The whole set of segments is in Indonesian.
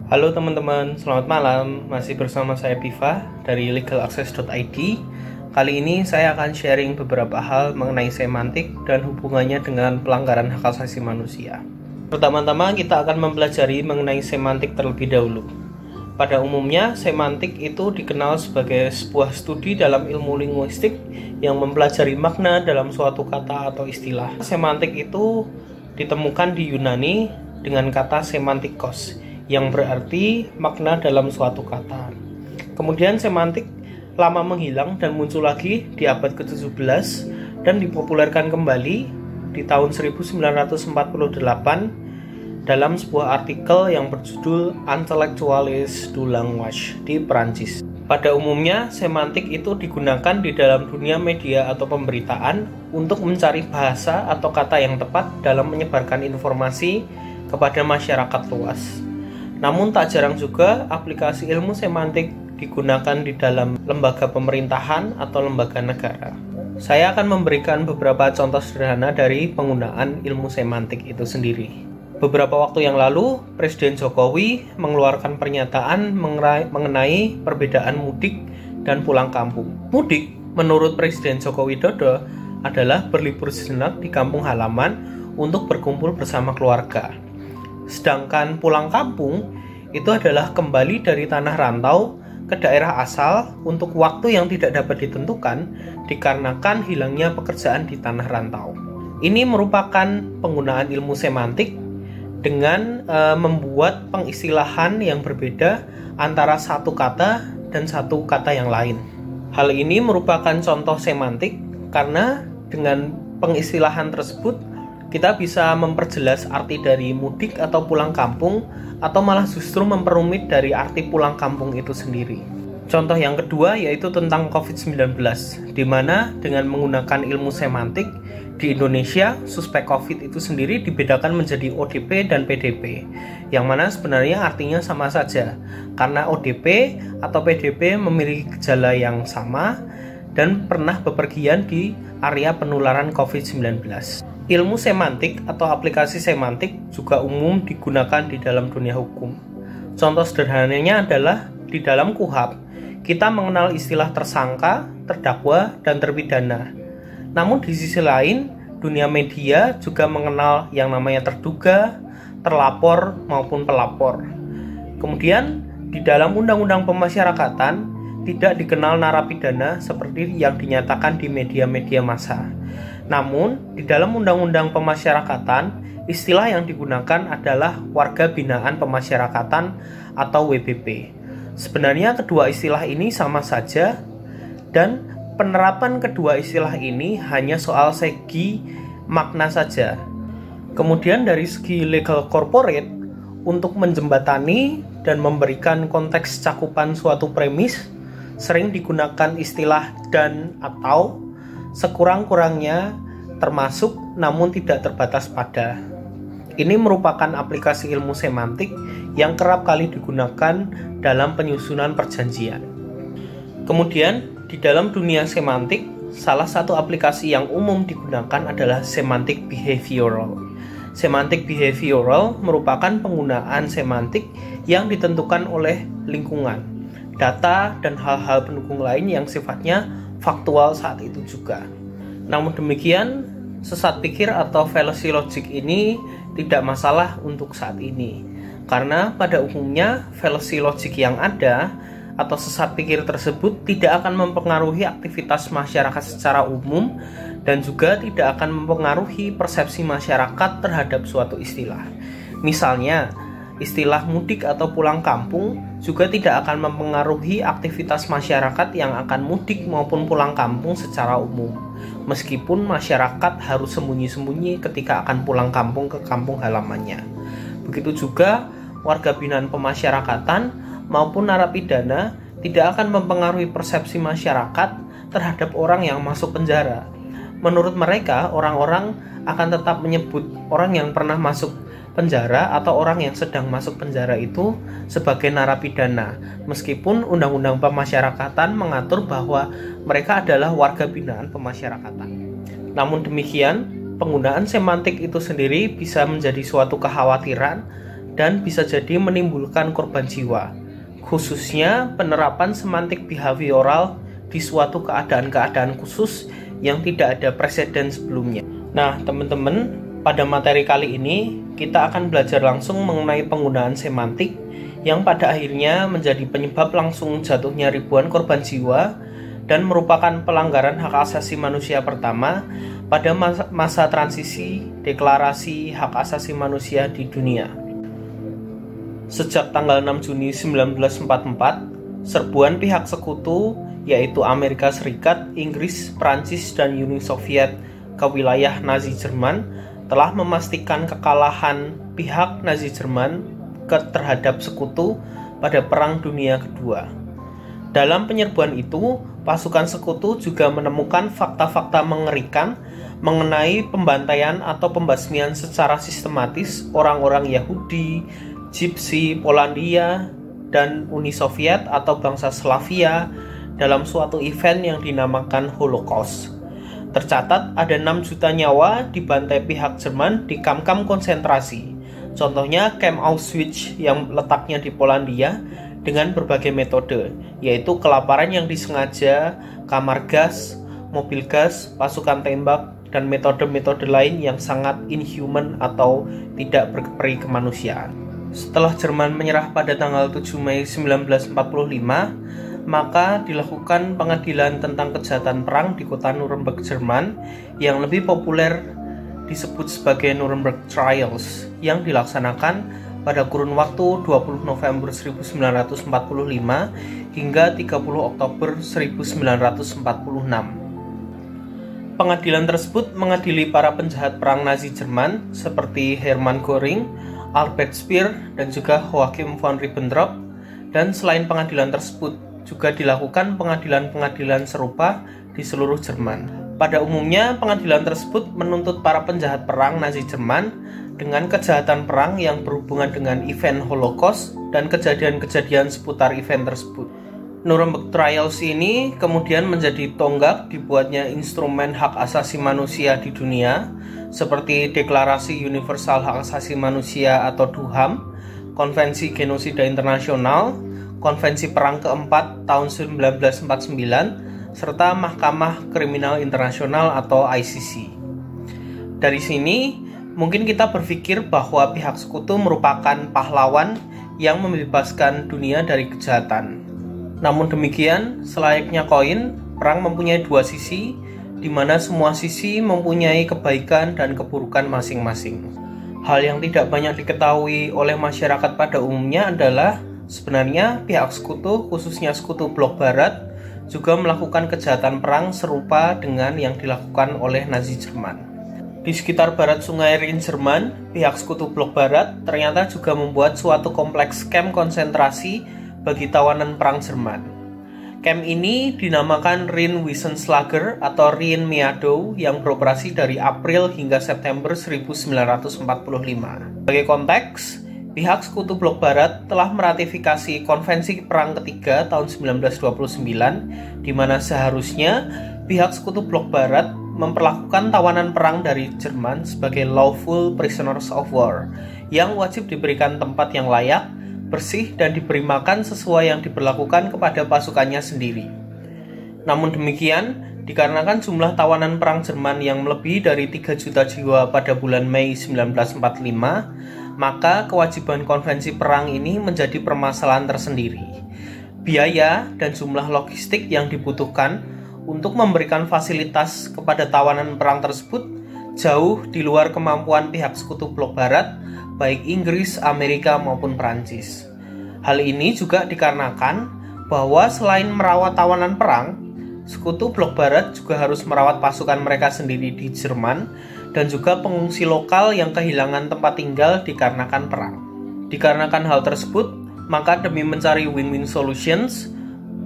Halo teman-teman, selamat malam. Masih bersama saya Piva dari legalaccess.id. Kali ini saya akan sharing beberapa hal mengenai semantik dan hubungannya dengan pelanggaran hak asasi manusia. Pertama-tama kita akan mempelajari mengenai semantik terlebih dahulu. Pada umumnya, semantik itu dikenal sebagai sebuah studi dalam ilmu linguistik yang mempelajari makna dalam suatu kata atau istilah. Semantik itu ditemukan di Yunani dengan kata semantikos, yang berarti makna dalam suatu kata. Kemudian semantik lama menghilang dan muncul lagi di abad ke-17 dan dipopulerkan kembali di tahun 1948 dalam sebuah artikel yang berjudul Intellectualisme du langage di Perancis. Pada umumnya, semantik itu digunakan di dalam dunia media atau pemberitaan untuk mencari bahasa atau kata yang tepat dalam menyebarkan informasi kepada masyarakat luas. Namun tak jarang juga aplikasi ilmu semantik digunakan di dalam lembaga pemerintahan atau lembaga negara. Saya akan memberikan beberapa contoh sederhana dari penggunaan ilmu semantik itu sendiri. Beberapa waktu yang lalu, Presiden Jokowi mengeluarkan pernyataan mengenai perbedaan mudik dan pulang kampung. Mudik, menurut Presiden Joko Widodo, adalah berlibur sejenak di kampung halaman untuk berkumpul bersama keluarga. Sedangkan pulang kampung itu adalah kembali dari tanah rantau ke daerah asal untuk waktu yang tidak dapat ditentukan dikarenakan hilangnya pekerjaan di tanah rantau. Ini merupakan penggunaan ilmu semantik dengan membuat pengistilahan yang berbeda antara satu kata dan satu kata yang lain. Hal ini merupakan contoh semantik karena dengan pengistilahan tersebut kita bisa memperjelas arti dari mudik atau pulang kampung, atau malah justru memperumit dari arti pulang kampung itu sendiri. Contoh yang kedua yaitu tentang COVID-19, di mana dengan menggunakan ilmu semantik, di Indonesia suspek COVID itu sendiri dibedakan menjadi ODP dan PDP, yang mana sebenarnya artinya sama saja, karena ODP atau PDP memiliki gejala yang sama dan pernah bepergian di area penularan COVID-19. Ilmu semantik atau aplikasi semantik juga umum digunakan di dalam dunia hukum. Contoh sederhananya adalah di dalam KUHP, kita mengenal istilah tersangka, terdakwa, dan terpidana. Namun di sisi lain, dunia media juga mengenal yang namanya terduga, terlapor, maupun pelapor. Kemudian, di dalam Undang-Undang Pemasyarakatan, tidak dikenal narapidana seperti yang dinyatakan di media-media massa. Namun, di dalam Undang-Undang Pemasyarakatan, istilah yang digunakan adalah Warga Binaan Pemasyarakatan atau WBP. Sebenarnya kedua istilah ini sama saja, dan penerapan kedua istilah ini hanya soal segi makna saja. Kemudian dari segi legal corporate, untuk menjembatani dan memberikan konteks cakupan suatu premis, sering digunakan istilah dan atau, sekurang-kurangnya termasuk namun tidak terbatas pada. Ini merupakan aplikasi ilmu semantik yang kerap kali digunakan dalam penyusunan perjanjian. Kemudian, di dalam dunia semantik, salah satu aplikasi yang umum digunakan adalah semantic behavioral. Semantic behavioral merupakan penggunaan semantik yang ditentukan oleh lingkungan, data, dan hal-hal pendukung lain yang sifatnya faktual saat itu juga. Namun demikian, sesat pikir atau fallacy logic ini tidak masalah untuk saat ini, karena pada umumnya fallacy logic yang ada atau sesat pikir tersebut tidak akan mempengaruhi aktivitas masyarakat secara umum dan juga tidak akan mempengaruhi persepsi masyarakat terhadap suatu istilah. Misalnya, istilah mudik atau pulang kampung juga tidak akan mempengaruhi aktivitas masyarakat yang akan mudik maupun pulang kampung secara umum, meskipun masyarakat harus sembunyi-sembunyi ketika akan pulang kampung ke kampung halamannya. Begitu juga warga binaan pemasyarakatan maupun narapidana tidak akan mempengaruhi persepsi masyarakat terhadap orang yang masuk penjara. Menurut mereka, orang-orang akan tetap menyebut orang yang pernah masuk penjara atau orang yang sedang masuk penjara itu sebagai narapidana, meskipun Undang-Undang Pemasyarakatan mengatur bahwa mereka adalah warga binaan pemasyarakatan. Namun demikian, penggunaan semantik itu sendiri bisa menjadi suatu kekhawatiran dan bisa jadi menimbulkan korban jiwa, khususnya penerapan semantik behavioral di suatu keadaan-keadaan khusus yang tidak ada preseden sebelumnya. Nah, teman-teman, pada materi kali ini kita akan belajar langsung mengenai penggunaan semantik yang pada akhirnya menjadi penyebab langsung jatuhnya ribuan korban jiwa dan merupakan pelanggaran hak asasi manusia pertama pada masa transisi deklarasi hak asasi manusia di dunia. Sejak tanggal 6 Juni 1944, serbuan pihak sekutu yaitu Amerika Serikat, Inggris, Prancis, dan Uni Soviet ke wilayah Nazi Jerman telah memastikan kekalahan pihak Nazi Jerman terhadap sekutu pada Perang Dunia Kedua. Dalam penyerbuan itu, pasukan sekutu juga menemukan fakta-fakta mengerikan mengenai pembantaian atau pembasmian secara sistematis orang-orang Yahudi, Gypsy, Polandia, dan Uni Soviet atau bangsa Slavia dalam suatu event yang dinamakan Holocaust. Tercatat ada 6 juta nyawa dibantai pihak Jerman di kamp-kamp konsentrasi. Contohnya kamp Auschwitz yang letaknya di Polandia dengan berbagai metode, yaitu kelaparan yang disengaja, kamar gas, mobil gas, pasukan tembak, dan metode-metode lain yang sangat inhuman atau tidak berperi kemanusiaan. Setelah Jerman menyerah pada tanggal 7 Mei 1945, maka dilakukan pengadilan tentang kejahatan perang di kota Nuremberg, Jerman, yang lebih populer disebut sebagai Nuremberg Trials, yang dilaksanakan pada kurun waktu 20 November 1945 hingga 30 Oktober 1946. Pengadilan tersebut mengadili para penjahat perang Nazi Jerman seperti Hermann Göring, Albert Speer, dan juga Joachim von Ribbentrop. Dan selain pengadilan tersebut, juga dilakukan pengadilan-pengadilan serupa di seluruh Jerman. Pada umumnya, pengadilan tersebut menuntut para penjahat perang Nazi Jerman dengan kejahatan perang yang berhubungan dengan event Holocaust dan kejadian-kejadian seputar event tersebut. Nuremberg Trials ini kemudian menjadi tonggak dibuatnya instrumen hak asasi manusia di dunia seperti Deklarasi Universal Hak Asasi Manusia atau DUHAM, Konvensi Genosida Internasional, Konvensi Perang keempat tahun 1949, serta Mahkamah Kriminal Internasional atau ICC. Dari sini, mungkin kita berpikir bahwa pihak sekutu merupakan pahlawan yang membebaskan dunia dari kejahatan. Namun demikian, selayaknya koin, perang mempunyai dua sisi, di mana semua sisi mempunyai kebaikan dan keburukan masing-masing. Hal yang tidak banyak diketahui oleh masyarakat pada umumnya adalah sebenarnya pihak sekutu, khususnya sekutu blok barat, juga melakukan kejahatan perang serupa dengan yang dilakukan oleh Nazi Jerman. Di sekitar barat sungai Rin Jerman, pihak sekutu blok barat ternyata juga membuat suatu kompleks kamp konsentrasi bagi tawanan perang Jerman. Kamp ini dinamakan Rhin-Wiesenslager atau Rhin-Meadow yang beroperasi dari April hingga September 1945. Sebagai konteks, pihak sekutu blok barat telah meratifikasi Konvensi Perang Ketiga tahun 1929, di mana seharusnya pihak sekutu blok barat memperlakukan tawanan perang dari Jerman sebagai lawful prisoners of war, yang wajib diberikan tempat yang layak, bersih, dan diberi makan sesuai yang diberlakukan kepada pasukannya sendiri. Namun demikian, dikarenakan jumlah tawanan perang Jerman yang melebihi dari 3 juta jiwa pada bulan Mei 1945, maka kewajiban konvensi perang ini menjadi permasalahan tersendiri. Biaya dan jumlah logistik yang dibutuhkan untuk memberikan fasilitas kepada tawanan perang tersebut jauh di luar kemampuan pihak sekutu blok barat, baik Inggris, Amerika, maupun Prancis. Hal ini juga dikarenakan bahwa selain merawat tawanan perang, sekutu blok barat juga harus merawat pasukan mereka sendiri di Jerman dan juga pengungsi lokal yang kehilangan tempat tinggal dikarenakan perang. Dikarenakan hal tersebut, maka demi mencari win-win solutions,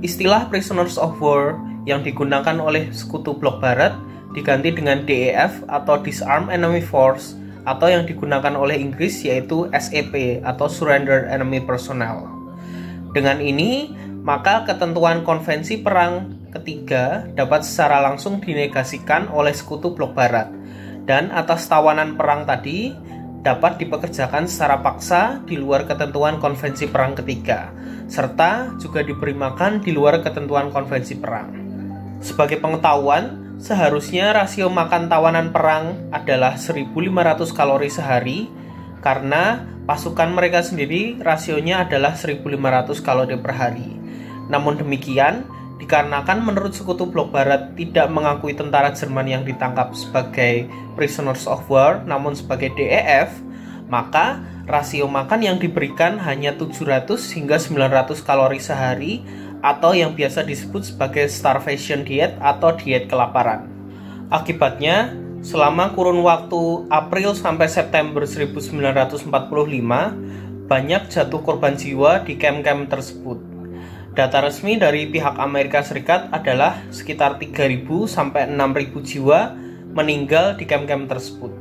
istilah prisoners of war yang digunakan oleh sekutu blok barat diganti dengan DEF atau Disarmed Enemy Force, atau yang digunakan oleh Inggris yaitu SEP atau Surrender Enemy Personnel. Dengan ini, maka ketentuan konvensi perang ketiga dapat secara langsung dinegasikan oleh sekutu blok barat, dan atas tawanan perang tadi dapat dipekerjakan secara paksa di luar ketentuan Konvensi Perang Ketiga, serta juga diberi makan di luar ketentuan konvensi perang. Sebagai pengetahuan, seharusnya rasio makan tawanan perang adalah 1.500 kalori sehari, karena pasukan mereka sendiri rasionya adalah 1.500 kalori per hari. Namun demikian, dikarenakan menurut Sekutu Blok Barat tidak mengakui tentara Jerman yang ditangkap sebagai prisoners of war, namun sebagai DEF, maka rasio makan yang diberikan hanya 700 hingga 900 kalori sehari, atau yang biasa disebut sebagai starvation diet atau diet kelaparan. Akibatnya, selama kurun waktu April sampai September 1945, banyak jatuh korban jiwa di kamp-kamp tersebut. Data resmi dari pihak Amerika Serikat adalah sekitar 3.000 sampai 6.000 jiwa meninggal di kamp-kamp tersebut.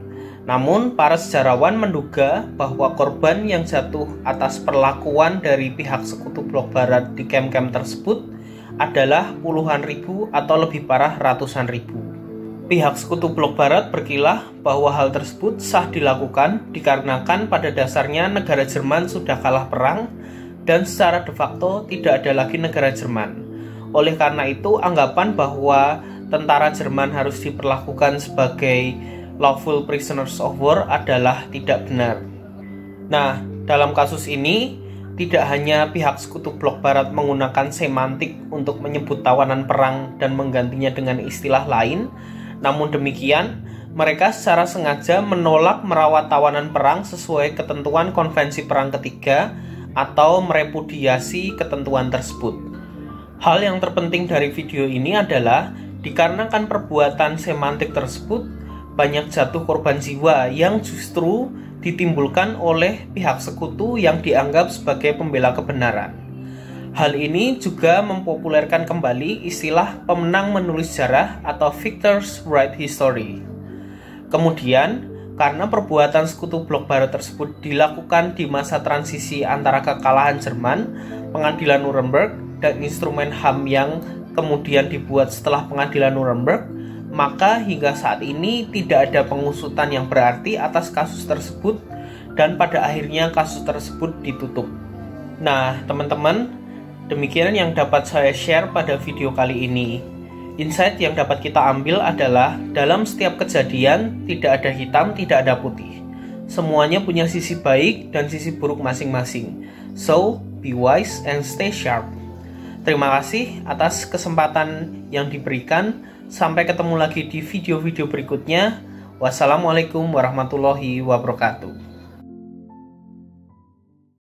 Namun, para sejarawan menduga bahwa korban yang jatuh atas perlakuan dari pihak Sekutu Blok Barat di kamp-kamp tersebut adalah puluhan ribu atau lebih parah ratusan ribu. Pihak Sekutu Blok Barat berkilah bahwa hal tersebut sah dilakukan dikarenakan pada dasarnya negara Jerman sudah kalah perang dan secara de facto tidak ada lagi negara Jerman. Oleh karena itu, anggapan bahwa tentara Jerman harus diperlakukan sebagai lawful prisoners of war adalah tidak benar. Nah, dalam kasus ini, tidak hanya pihak Sekutu Blok Barat menggunakan semantik untuk menyebut tawanan perang dan menggantinya dengan istilah lain, namun demikian, mereka secara sengaja menolak merawat tawanan perang sesuai ketentuan Konvensi Perang Ketiga atau merepudiasi ketentuan tersebut. Hal yang terpenting dari video ini adalah dikarenakan perbuatan semantik tersebut, banyak jatuh korban jiwa yang justru ditimbulkan oleh pihak sekutu yang dianggap sebagai pembela kebenaran. Hal ini juga mempopulerkan kembali istilah pemenang menulis sejarah atau victors write history. Kemudian, karena perbuatan Sekutu Blok Barat tersebut dilakukan di masa transisi antara kekalahan Jerman, pengadilan Nuremberg, dan instrumen HAM yang kemudian dibuat setelah pengadilan Nuremberg, maka hingga saat ini tidak ada pengusutan yang berarti atas kasus tersebut dan pada akhirnya kasus tersebut ditutup. Nah, teman-teman, demikian yang dapat saya share pada video kali ini. Insight yang dapat kita ambil adalah dalam setiap kejadian tidak ada hitam, tidak ada putih. Semuanya punya sisi baik dan sisi buruk masing-masing. So, be wise and stay sharp. Terima kasih atas kesempatan yang diberikan. Sampai ketemu lagi di video-video berikutnya. Wassalamualaikum warahmatullahi wabarakatuh.